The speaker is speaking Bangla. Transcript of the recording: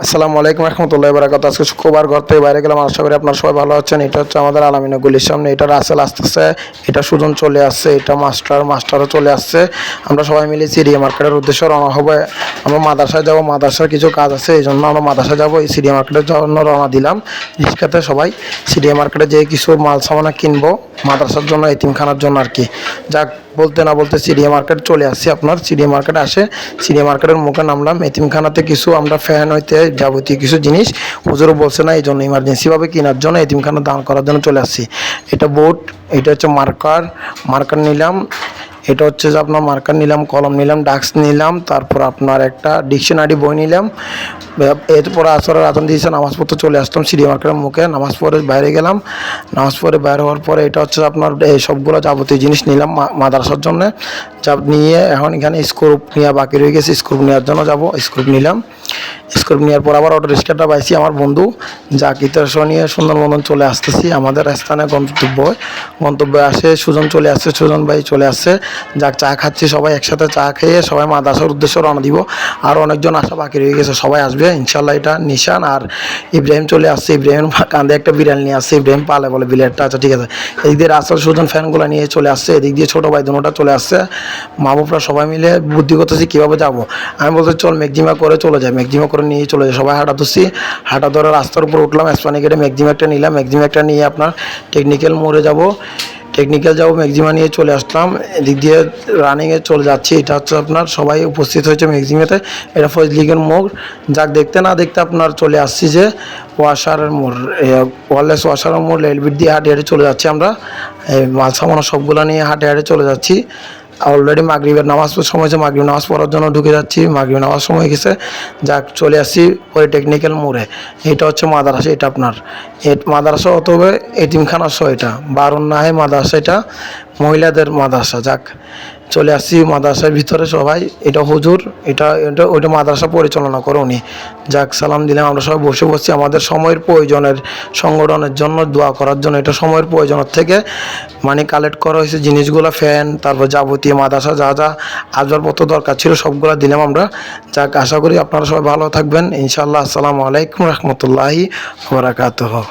আসসালামু আলাইকুম রহমতুল্লাহি ওয়া বারাকাতুহু। আজকে শুক্রবার, ঘর থেকে বাইরে গেলাম। আশা করি আপনারা সবাই ভালো আছেন। এটা হচ্ছে আমাদের আলামিনা গলির সামনে। এটা রাসেল আসতেছে, এটা সুজন চলে আসছে, এটা মাস্টারও চলে আসছে। আমরা সবাই মিলে সিডিএ মার্কেটের উদ্দেশ্যে রওনা হবো। আমরা মাদ্রাসায় যাবো, মাদ্রাসার কিছু কাজ আছে, এই জন্য আমরা মাদ্রাসায় যাবো। এই সিডিএ মার্কেটের জন্য রওনা দিলাম রিক্সাতে সবাই। সিডিএ মার্কেটে যেয়ে কিছু মাল সামানা কিনবো মাদ্রাসার জন্য, এতিমখানার জন্য আর কি। যাক, বলতে না বলতে সিডিএ মার্কেট চলে আসছি। আপনার সিডিএ মার্কেট আসে, সিডিএ মার্কেটের মুখে নামলাম। এতিমখানাতে কিছু আমরা ফ্যান হইতে যাবতীয় কিছু জিনিস হুজুরও বলছে না, এই জন্য ইমার্জেন্সিভাবে কেনার জন্য এতিমখানা দান করার জন্য চলে আসছি। এটা বোর্ড, এটা হচ্ছে মার্কার নিলাম। এটা হচ্ছে যে আপনার মার্কার নিলাম, কলম নিলাম, ডাস্ক নিলাম, তারপর আপনার একটা ডিকশনারি বই নিলাম। এরপর আসরের আজান দিয়েছে, নামাজ পড়তে চলে আসতাম সিডি মার্কেটের মুখে। নামাজ পড়ে বাইরে গেলাম। নামাজ পড়ে বাইরে হওয়ার পরে এটা হচ্ছে আপনার এই সবগুলো যাবতীয় জিনিস নিলাম মাদ্রাসার জন্য। নিয়ে এখন এখানে স্ক্রুপ নেওয়া বাকি রয়ে গেছে, স্ক্রুপ নেওয়ার জন্য যাব। স্ক্রুপ নিলাম। স্ক্রুপ নেওয়ার পর আবার অটো রিক্সাটা পাইছি আমার বন্ধু জাকিতের নিয়ে সুন্দরবন চলে আসতেছি। আমাদের স্থানে গন্তব্যে আসে সুজন চলে আসছে, সুজন ভাই চলে আসছে। যাক, চা খাচ্ছি সবাই একসাথে। চা খেয়ে সবাই মাদ্রাসার উদ্দেশ্যে রওনা দিব। আর অনেকজন আসা বাকি রয়ে গেছে, সবাই আসবে ইনশাল্লাহ। এটা নিশান আর ইব্রাহিম চলে আসছে। ইব্রাহিম কাঁধে একটা বিড়াল নিয়ে আসছে, ইব্রাহিম পালে বলে বিড়ালটা। আচ্ছা ঠিক আছে। এদিক দিয়ে রাস্তার সুজন ফ্যানগুলো নিয়ে চলে আসছে, এদিক দিয়ে ছোটো ভাই দুটোটা চলে আসছে। মা বাপরা সবাই মিলে বুদ্ধি করতেছি কীভাবে যাবো। আমি বলছি চল ম্যাক্সিমা করে চলে যায়, ম্যাক্সিমা করে নিয়ে চলে যায়। সবাই হাঁটা ধরছি, হাঁটা ধরে রাস্তার উপর উঠলাম। এসপানি গেটে ম্যাক্সিমা একটা নিলাম, ম্যাক্সিমা একটা নিয়ে আপনার টেকনিক্যাল মোড়ে যাব। ম্যাক্সিমা নিয়ে চলে আসলাম। এদিক দিয়ে রানিংয়ে চলে যাচ্ছি। এটা হচ্ছে আপনার সবাই উপস্থিত হয়েছে ম্যাক্সিমাতে। এটা ফজলিগের মোড়। যাক, দেখতে না দেখতে আপনার চলে আসছি যে ওয়াশারের মোড়, ওয়ারলেস ওয়াশারের মোড়। রেলবিট দিয়ে হাঁটে হাঁটে চলে যাচ্ছি আমরা। মাল সামানো সবগুলো নিয়ে হাঁটে হাঁটে চলে যাচ্ছি। অলরেডি মাগরিবের নামাজ সময় হয়েছে, মাগরিব নামাজ পড়ার জন্য ঢুকে যাচ্ছি। মাগরিব নামাজ সময় গেছে। যাক, চলে আসছি পলিটেকনিক্যাল মোড়ে। এটা হচ্ছে মাদ্রাসা। এটা আপনার মাদ্রাসা অথবা এতিমখানা সহ এটা বারুন্নাহে মাদ্রাসা, এটা মহিলাদের মাদ্রাসা। যাক, চলে আসছি মাদ্রাসার ভিতরে সবাই। এটা হুজুর, ওইটা মাদ্রাসা পরিচালনা করে উনি। যাক, সালাম দিলাম। আমরা সবাই বসছি আমাদের সময়ের প্রয়োজনের সংগঠনের জন্য দোয়া করার জন্য। এটা সময়ের প্রয়োজনের থেকে মানে কালেক্ট করা হয়েছে জিনিসগুলো, ফ্যান, তারপর যাবতীয় মাদ্রাসা যা যা আসবাবপত্র দরকার ছিল সবগুলো দিলাম আমরা। যাক, আশা করি আপনারা সবাই ভালো থাকবেন ইনশাআল্লাহ। আসসালামু আলাইকুম রহমতুল্লাহি ওয়া বারাকাতুহু।